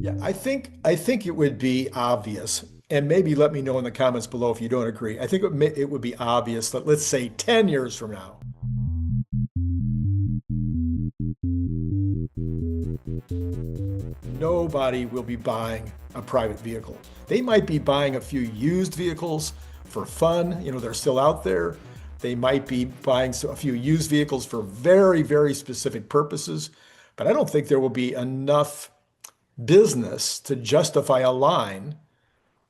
Yeah, I think it would be obvious, and maybe let me know in the comments below if you don't agree. I think it would be obvious that, let's say, 10 years from now, nobody will be buying a private vehicle. They might be buying a few used vehicles for fun. They're still out there. They might be buying a few used vehicles for very, very specific purposes. But I don't think there will be enough business to justify a line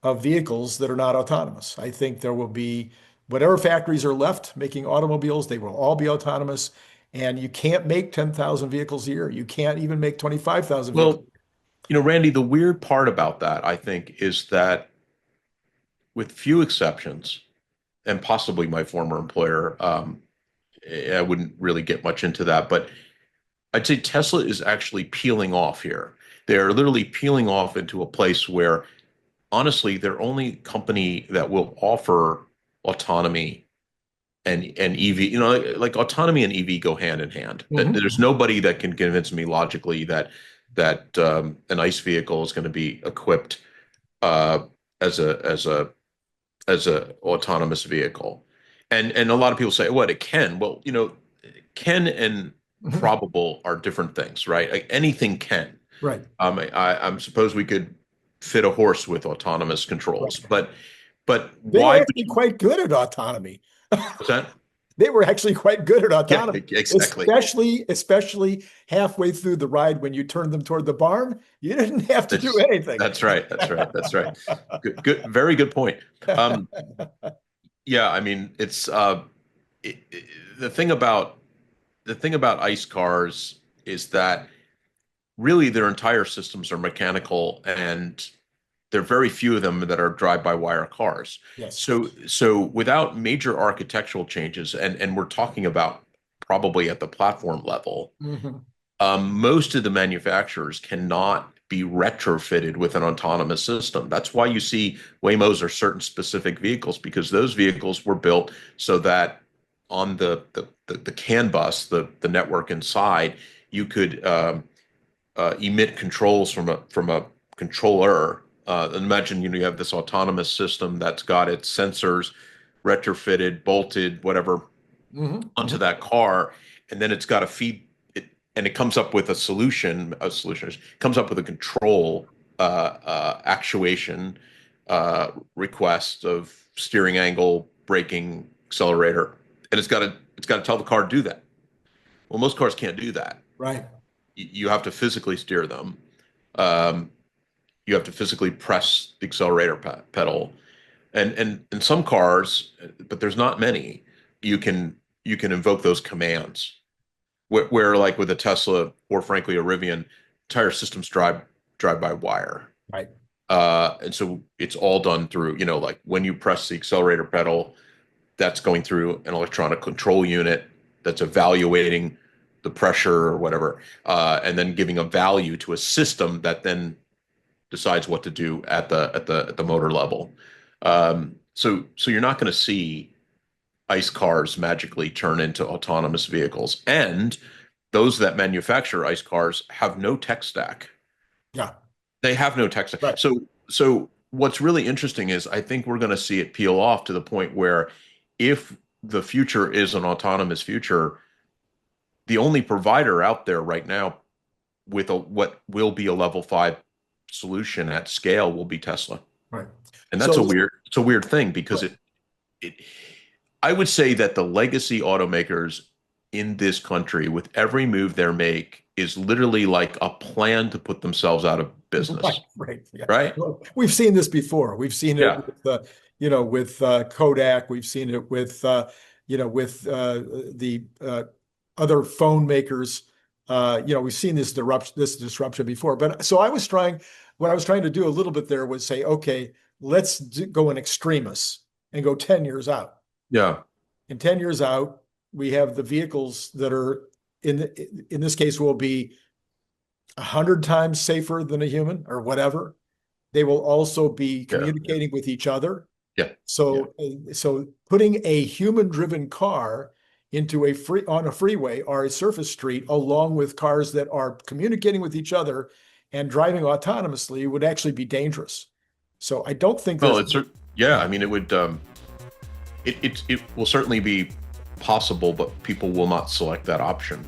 of vehicles that are not autonomous. I think there will be whatever factories are left making automobiles, they will all be autonomous. And you can't make 10,000 vehicles a year. You can't even make 25,000 vehicles. Well, Randy, the weird part about that, I think, is that with few exceptions, and possibly my former employer, I wouldn't really get much into that, but I'd say Tesla is actually peeling off here. They're literally peeling off into a place where, honestly, they're only company that will offer autonomy and EV. Like autonomy and EV go hand in hand. Mhm. There's nobody that can convince me logically that an ICE vehicle is going to be equipped uh, as a autonomous vehicle. And a lot of people say, what, it can. Well, can and Mhm. probable are different things, right? Like anything can. Right. I'm suppose we could fit a horse with autonomous controls, Right. but They were why would actually quite good at autonomy. was that? They were actually quite good at Yeah, autonomy, exactly. especially halfway through the ride when you turned them toward the barn. You didn't have to do That's anything. that's right. That's right. That's right. Good, very good point. Um, yeah, I mean, it's it, it- the thing about the thing about ICE cars is that really their entire systems are mechanical, and there are very few of them that are drive-by-wire cars. Yes. So without major architectural changes, and we're talking about probably at the platform level, Mhm. most of the manufacturers cannot be retrofitted with an autonomous system. That's why you see Waymos or certain specific vehicles, because those vehicles were built so that on the CAN bus, the network inside, you could emit controls from a controller. Imagine you have this autonomous system that's got its sensors retrofitted, bolted, whatever, Mhm. onto Mhm. that car, and then it's got to feed it, and it comes up with a solution. Comes up with a control actuation request of steering angle, braking, accelerator, and it's got to tell the car to do that. Well, most cars can't do that. Right. You have to physically steer them. Um, you have to physically press the accelerator pedal, and in some cars, but there's not many. You can you can invoke those commands. Where like with a Tesla or frankly a Rivian, entire systems drive by wire. Right. And so it's all done through, like when you press the accelerator pedal, that's going through an electronic control unit that's evaluating the pressure or whatever, and then giving a value to a system that then decides what to do at the motor level. So you're not going to see ICE cars magically turn into autonomous vehicles, and those that manufacture ICE cars have no tech stack. Yeah. They have no tech stack. Right. So what's really interesting is I think we're going to see it peel off to the point where if the future is an autonomous future, the only provider out there right now with what will be a level 5 solution at scale will be Tesla. Right. And that's a So, weird thing because right. it I would say that the legacy automakers in this country, with every move they make, is literally like a plan to put themselves out of Right. business, Right. Yeah. right? Well, we've seen this before. We've seen it Yeah. with Kodak. We've seen it with the other phone makers. We've seen this disruption before. But so what I was trying to do a little bit there was say, okay, go in extremis and go 10 years out. Yeah. In 10 years out, we have the vehicles that are in this case will be 100 times safer than a human or whatever. They will also be Yeah. Yeah. communicating with each other. Yeah. Yeah. So putting a human-driven car into on a freeway or a surface street along with cars that are communicating with each other and driving autonomously would actually be dangerous. So I don't think Well, there's. yeah, I mean, it would, it will certainly be possible, but people will not select that option.